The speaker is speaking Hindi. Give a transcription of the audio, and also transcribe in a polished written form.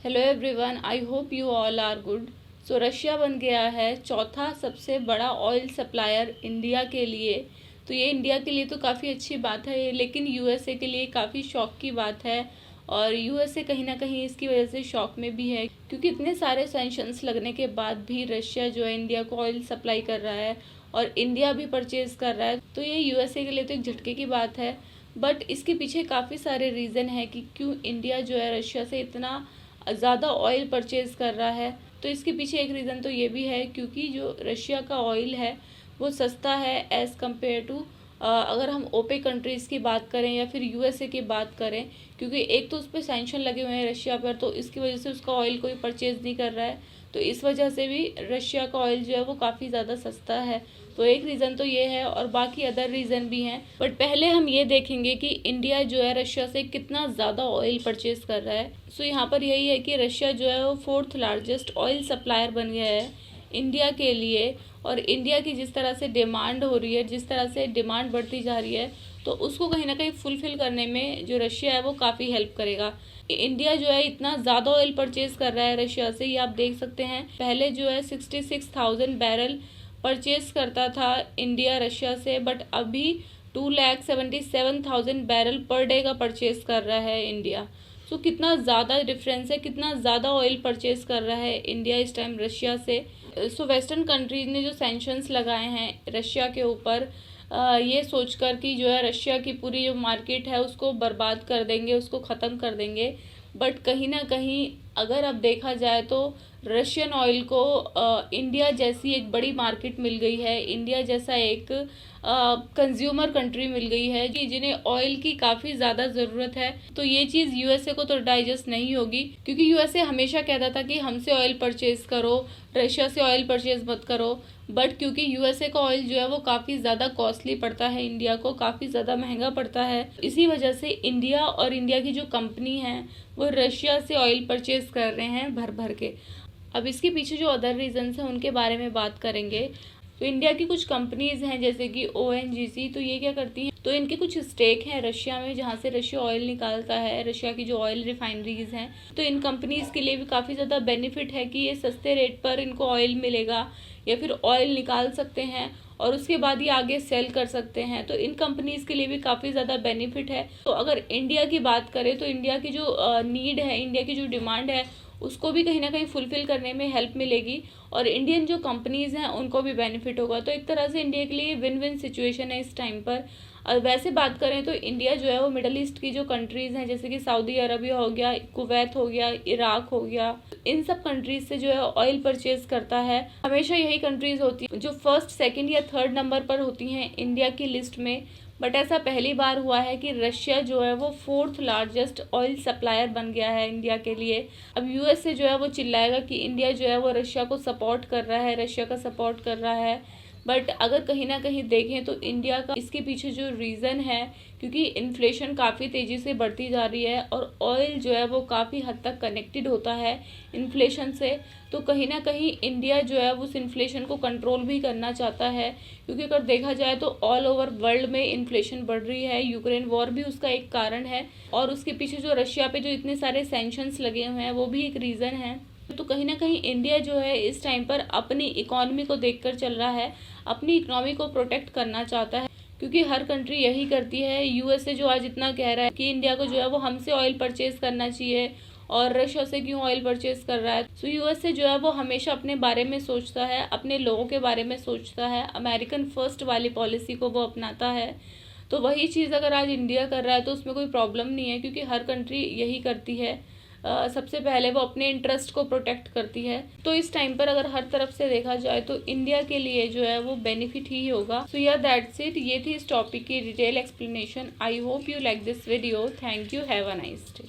Hello everyone, I hope you all are good. So Russia बन गया है चौथा सबसे बड़ा ऑयल सप्लायर इंडिया के लिए। तो ये इंडिया के लिए तो काफ़ी अच्छी बात है, लेकिन यूएसए के लिए काफ़ी शौक की बात है। और यूएसए कहीं ना कहीं इसकी वजह से शौक में भी है, क्योंकि इतने सारे सैंक्शंस लगने के बाद भी रशिया जो है इंडिया को ऑयल सप्लाई कर रहा है और इंडिया भी परचेज कर रहा है। तो ये यूएसए के लिए तो एक झटके की बात है, बट इसके पीछे काफ़ी सारे रीज़न है कि क्यों इंडिया जो है रशिया से इतना ज़्यादा ऑयल परचेज़ कर रहा है। तो इसके पीछे एक रीज़न तो ये भी है, क्योंकि जो रशिया का ऑयल है वो सस्ता है एज़ कम्पेयर टू अगर हम ओपेक कंट्रीज़ की बात करें या फिर यूएसए की बात करें। क्योंकि एक तो उस पर सैंक्शन लगे हुए हैं रशिया पर, तो इसकी वजह से उसका ऑयल कोई परचेज़ नहीं कर रहा है। तो इस वजह से भी रशिया का ऑयल जो है वो काफ़ी ज़्यादा सस्ता है। तो एक रीज़न तो ये है और बाकी अदर रीज़न भी हैं, बट पहले हम ये देखेंगे कि इंडिया जो है रशिया से कितना ज़्यादा ऑयल परचेज़ कर रहा है। सो यहाँ पर यही है कि रशिया जो है वो 4th लार्जेस्ट ऑयल सप्लायर बन गया है इंडिया के लिए। और इंडिया की जिस तरह से डिमांड हो रही है, जिस तरह से डिमांड बढ़ती जा रही है, तो उसको कहीं ना कहीं फुलफ़िल करने में जो रशिया है वो काफ़ी हेल्प करेगा। इंडिया जो है इतना ज़्यादा ऑयल परचेज़ कर रहा है रशिया से, ये आप देख सकते हैं। पहले जो है 66,000 बैरल परचेज़ करता था इंडिया रशिया से, बट अभी 2,77,000 बैरल पर डे का परचेज़ कर रहा है इंडिया। सो कितना ज़्यादा डिफरेंस है, कितना ज़्यादा ऑयल परचेज़ कर रहा है इंडिया इस टाइम रशिया से। सो वेस्टर्न कंट्रीज ने जो सैंक्शंस लगाए हैं रशिया के ऊपर, ये सोचकर कि जो है रशिया की पूरी जो मार्केट है उसको बर्बाद कर देंगे, उसको ख़त्म कर देंगे। बट कहीं ना कहीं अगर अब देखा जाए तो रशियन ऑयल को इंडिया जैसी एक बड़ी मार्केट मिल गई है, इंडिया जैसा एक कंज्यूमर कंट्री मिल गई है कि जिन्हें ऑयल की काफ़ी ज़्यादा ज़रूरत है। तो ये चीज़ यूएसए को तो डाइजेस्ट नहीं होगी, क्योंकि यूएसए हमेशा कहता था कि हमसे ऑयल परचेज़ करो, रशिया से ऑयल परचेज़ मत करो। बट क्योंकि यूएसए का ऑयल जो है वो काफ़ी ज़्यादा कॉस्टली पड़ता है इंडिया को, काफ़ी ज़्यादा महंगा पड़ता है, इसी वजह से इंडिया और इंडिया की जो कंपनी है वो रशिया से ऑयल परचेज़ कर रहे हैं भर भर के। अब इसके पीछे जो अदर रीजंस हैं उनके बारे में बात करेंगे। तो इंडिया की कुछ कंपनीज हैं जैसे कि ओएनजीसी, तो ये क्या करती हैं, तो इनके कुछ स्टेक हैं रशिया में जहाँ से रशिया ऑयल निकालता है, रशिया की जो ऑयल रिफाइनरीज हैं। तो इन कंपनीज के लिए भी काफ़ी ज़्यादा बेनिफिट है कि ये सस्ते रेट पर इनको ऑयल मिलेगा या फिर ऑयल निकाल सकते हैं और उसके बाद ये आगे सेल कर सकते हैं। तो इन कंपनीज के लिए भी काफ़ी ज़्यादा बेनिफिट है। तो अगर इंडिया की बात करें तो इंडिया की जो नीड है, इंडिया की जो डिमांड है, उसको भी कहीं ना कहीं फुलफिल करने में हेल्प मिलेगी और इंडियन जो कंपनीज हैं उनको भी बेनिफिट होगा। तो एक तरह से इंडिया के लिए विन विन सिचुएशन है इस टाइम पर। और वैसे बात करें तो इंडिया जो है वो मिडल ईस्ट की जो कंट्रीज़ हैं जैसे कि सऊदी अरबिया हो गया, कुवैत हो गया, इराक हो गया, इन सब कंट्रीज से जो है ऑयल परचेज करता है। हमेशा यही कंट्रीज होती हैं जो फर्स्ट, सेकंड या थर्ड नंबर पर होती हैं इंडिया की लिस्ट में। बट ऐसा पहली बार हुआ है कि रशिया जो है वो 4th लार्जेस्ट ऑयल सप्लायर बन गया है इंडिया के लिए। अब यूएसए जो है वो चिल्लाएगा कि इंडिया जो है वो रशिया को सपोर्ट कर रहा है, रशिया का सपोर्ट कर रहा है। बट अगर कहीं ना कहीं देखें तो इंडिया का इसके पीछे जो रीज़न है, क्योंकि इन्फ्लेशन काफ़ी तेज़ी से बढ़ती जा रही है और ऑयल जो है वो काफ़ी हद तक कनेक्टेड होता है इन्फ्लेशन से। तो कहीं ना कहीं इंडिया जो है उस इन्फ्लेशन को कंट्रोल भी करना चाहता है, क्योंकि अगर देखा जाए तो ऑल ओवर वर्ल्ड में इन्फ्लेशन बढ़ रही है। यूक्रेन वॉर भी उसका एक कारण है और उसके पीछे जो रशिया पे जो इतने सारे सैंक्शंस लगे हुए हैं वो भी एक रीज़न है। तो कहीं ना कहीं इंडिया जो है इस टाइम पर अपनी इकोनॉमी को देखकर चल रहा है, अपनी इकोनॉमी को प्रोटेक्ट करना चाहता है, क्योंकि हर कंट्री यही करती है। यूएसए जो आज इतना कह रहा है कि इंडिया को जो है वो हमसे ऑयल परचेज करना चाहिए और रशिया से क्यों ऑयल परचेज कर रहा है। सो यूएसए जो है वो हमेशा अपने बारे में सोचता है, अपने लोगों के बारे में सोचता है, अमेरिकन फर्स्ट वाली पॉलिसी को वो अपनाता है। तो वही चीज़ अगर आज इंडिया कर रहा है तो उसमें कोई प्रॉब्लम नहीं है, क्योंकि हर कंट्री यही करती है। सबसे पहले वो अपने इंटरेस्ट को प्रोटेक्ट करती है। तो इस टाइम पर अगर हर तरफ से देखा जाए तो इंडिया के लिए जो है वो बेनिफिट ही होगा। सो या दैट्स इट, ये थी इस टॉपिक की detail explanation. I hope you like this video. Thank you, have a nice day.